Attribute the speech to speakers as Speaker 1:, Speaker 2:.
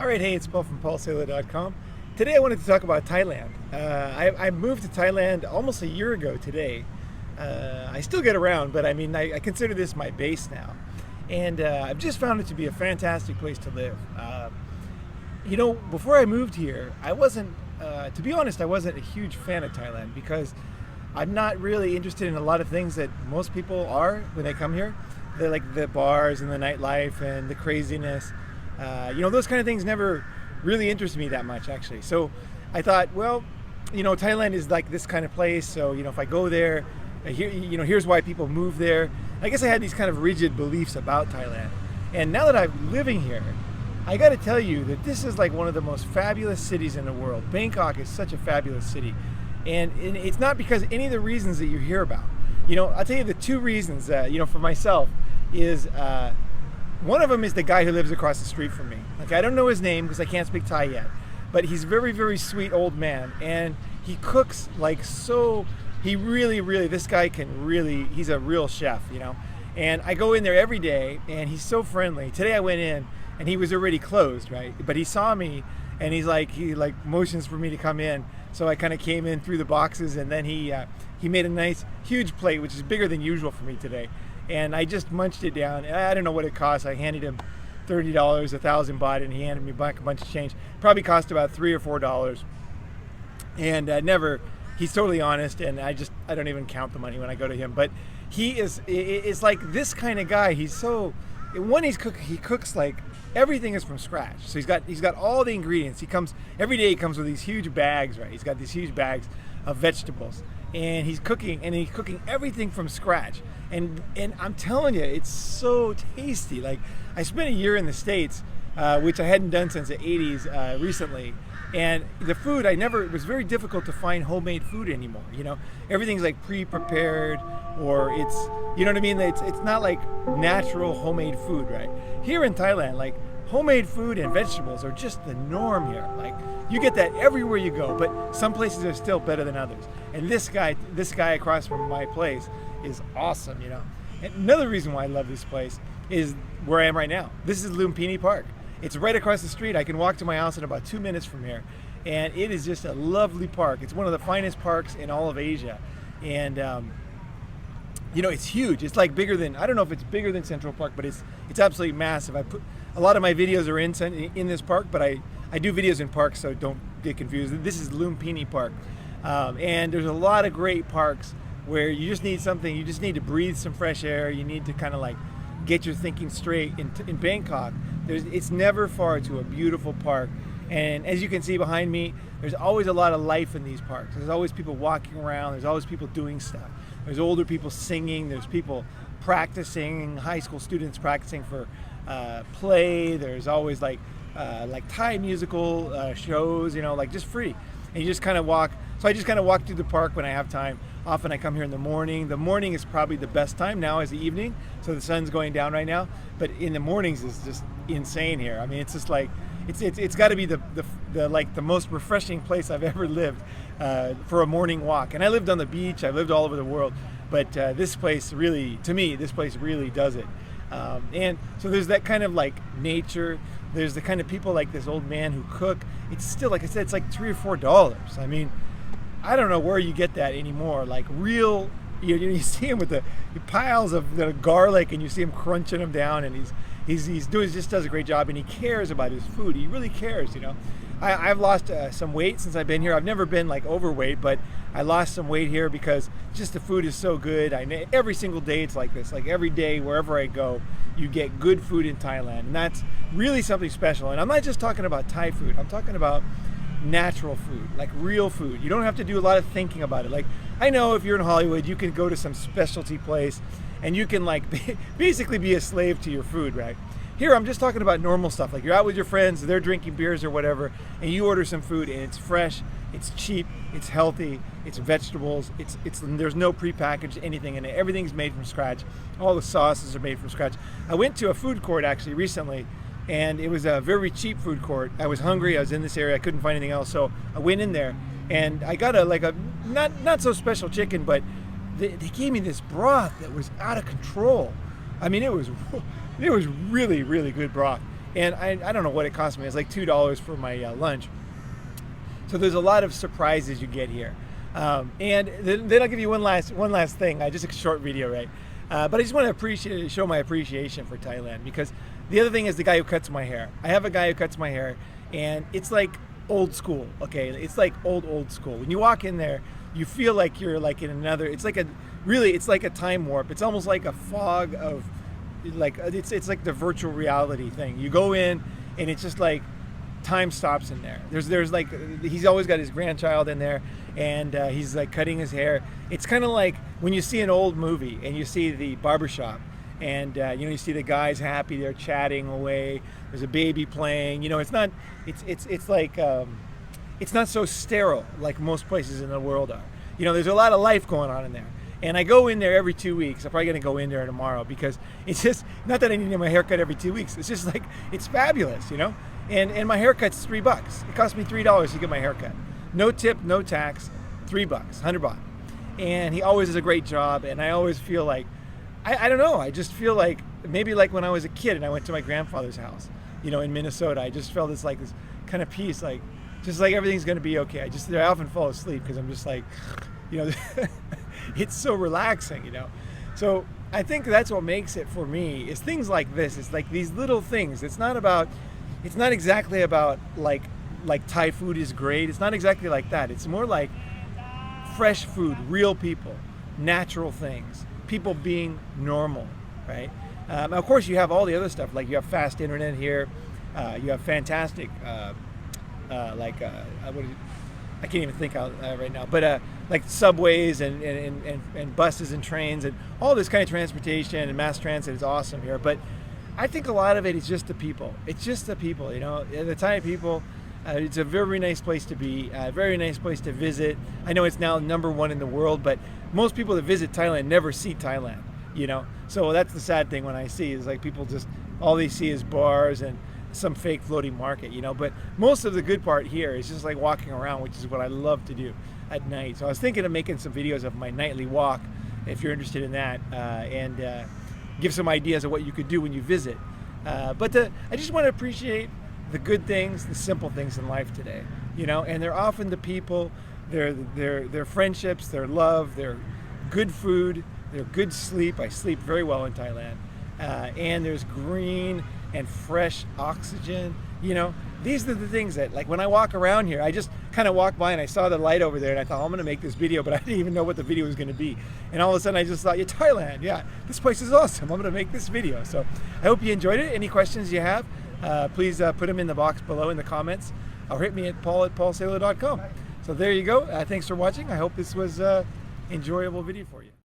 Speaker 1: All right, hey, it's Paul from paulsailor.com. Today I wanted to talk about Thailand. I moved to Thailand almost a year ago today. I still get around, but I consider this my base now. And I've just found it to be a fantastic place to live. Before I moved here, to be honest, I wasn't a huge fan of Thailand because I'm not really interested in a lot of things that most people are when they come here. They're like the bars and the nightlife and the craziness. Those kind of things never really interest me that much, actually. So I thought, well, Thailand is like this kind of place. So, if I go there, here's why people move there. I guess I had these kind of rigid beliefs about Thailand. And now that I'm living here, I got to tell you that this is like one of the most fabulous cities in the world. Bangkok is such a fabulous city. And it's not because any of the reasons that you hear about. I'll tell you the two reasons, for myself is, one of them is the guy who lives across the street from me. Like, I don't know his name because I can't speak Thai yet, but he's a very, very sweet old man, and he cooks like so. He really, this guy he's a real chef, And I go in there every day, and he's so friendly. Today I went in, and he was already closed, right? But he saw me, and he motions for me to come in. So I kind of came in through the boxes, and then he made a nice, huge plate, which is bigger than usual for me today. And I just munched it down. I don't know what it cost. I handed him $30, 1,000 baht, and he handed me back a bunch of change. Probably cost about $3 or $4. And he's totally honest, and I don't even count the money when I go to him. But it's like this kind of guy. He cooks like everything is from scratch. So he's got all the ingredients. Every day he comes with these huge bags, right? He's got these huge bags of vegetables. And he's cooking everything from scratch. And I'm telling you, it's so tasty. Like, I spent a year in the States, which I hadn't done since the 80s recently. And the food, it was very difficult to find homemade food anymore. Everything's like pre-prepared, or it's, you know what I mean? It's not like natural homemade food, right? Here in Thailand, like, homemade food and vegetables are just the norm here. Like, you get that everywhere you go, but some places are still better than others. And this guy across from my place is awesome, And another reason why I love this place is where I am right now. This is Lumpini Park. It's right across the street. I can walk to my house in about 2 minutes from here. And it is just a lovely park. It's one of the finest parks in all of Asia. And, it's huge. It's like I don't know if it's bigger than Central Park, but it's absolutely massive. A lot of my videos are in this park, but I do videos in parks, so don't get confused. This is Lumpini Park. And there's a lot of great parks where you just need something. You just need to breathe some fresh air. You need to kind of like get your thinking straight. In Bangkok, it's never far to a beautiful park. And as you can see behind me, there's always a lot of life in these parks. There's always people walking around. There's always people doing stuff. There's older people singing. There's people practicing, high school students practicing for play. There's always like Thai musical shows, like just free. And you just kind of walk. So I just kind of walk through the park when I have time. Often I come here in the morning. The morning is probably the best time. Now is the evening, so the sun's going down right now. But in the mornings is just insane here. I mean, it's just like it's got to be the most refreshing place I've ever lived for a morning walk. And I lived on the beach. I lived all over the world, but this place really does it. And so there's that kind of like nature. There's the kind of people like this old man who cook. It's still, like I said, it's like $3 or $4. I mean, I don't know where you get that anymore. Like real, you see him with the piles of the garlic, and you see him crunching them down, and just does a great job, and he cares about his food. He really cares, I've lost some weight since I've been here. I've never been like overweight, but I lost some weight here because just the food is so good. Every single day it's like this. Like every day, wherever I go, you get good food in Thailand, and that's really something special. And I'm not just talking about Thai food. I'm talking about natural food, like real food. You don't have to do a lot of thinking about it. Like, I know if you're in Hollywood, you can go to some specialty place and you can like basically be a slave to your food, right? Here I'm just talking about normal stuff. Like, you're out with your friends, they're drinking beers or whatever, and you order some food, and it's fresh, it's cheap, it's healthy, it's vegetables, there's no prepackaged anything in it. Everything's made from scratch. All the sauces are made from scratch. I went to a food court actually recently, and it was a very cheap food court. I was hungry. I was in this area. I couldn't find anything else, so I went in there, and I got a not so special chicken, but they gave me this broth that was out of control. I mean, it was really, really good broth. And I don't know what it cost me. It's like $2 for my lunch. So there's a lot of surprises you get here. And then I'll give you one last thing. Just a short video, right? But I just want to show my appreciation for Thailand, because the other thing is the guy who cuts my hair. I have a guy who cuts my hair, and it's like old school. Okay, it's like old school. When you walk in there, you feel like you're like in another. It's like a time warp. It's almost like a fog of, like it's like the virtual reality thing. You go in, and it's just like time stops in there. There's like, he's always got his grandchild in there, and he's like cutting his hair. It's kind of like when you see an old movie and you see the barbershop, and you see the guys happy, they're chatting away. There's a baby playing. It's not so sterile like most places in the world are. There's a lot of life going on in there. And I go in there every 2 weeks. I'm probably going to go in there tomorrow, because it's just, not that I need my haircut every 2 weeks. It's just like, it's fabulous, And my haircut's $3. It cost me $3 to get my haircut. No tip, no tax, $3, 100 baht. And he always does a great job. And I always feel like, I don't know, I just feel like, maybe like when I was a kid and I went to my grandfather's house, in Minnesota, I just felt this kind of peace, just like everything's going to be okay. I often fall asleep because I'm just like, it's so relaxing, So I think that's what makes it for me, is things like this. It's like these little things. It's not exactly about like Thai food is great. It's not exactly like that. It's more like fresh food, real people, natural things, people being normal, right? Of course, you have all the other stuff, like you have fast internet here. You have fantastic, I can't even think out right now, but like subways and buses and trains and all this kind of transportation and mass transit is awesome here. But I think a lot of it is just the people. It's just the people, the Thai people. It's a very nice place to be, a very nice place to visit. I know it's now #1 in the world, but most people that visit Thailand never see Thailand, So that's the sad thing when I see is like people just, all they see is bars and some fake floating market, But most of the good part here is just like walking around, which is what I love to do at night. So I was thinking of making some videos of my nightly walk, if you're interested in that, and give some ideas of what you could do when you visit. But I just want to appreciate the good things, the simple things in life today, and they're often the people, their friendships, their love, their good food, their good sleep. I sleep very well in Thailand. And there's green and fresh oxygen. These are the things that, like, when I walk around here, I just kind of walked by and I saw the light over there and I thought, I'm going to make this video, but I didn't even know what the video was going to be. And all of a sudden I just thought, yeah, Thailand, yeah, this place is awesome. I'm going to make this video. So I hope you enjoyed it. Any questions you have, please put them in the box below in the comments, or hit me at paul@paulsailor.com. So there you go. Thanks for watching. I hope this was an enjoyable video for you.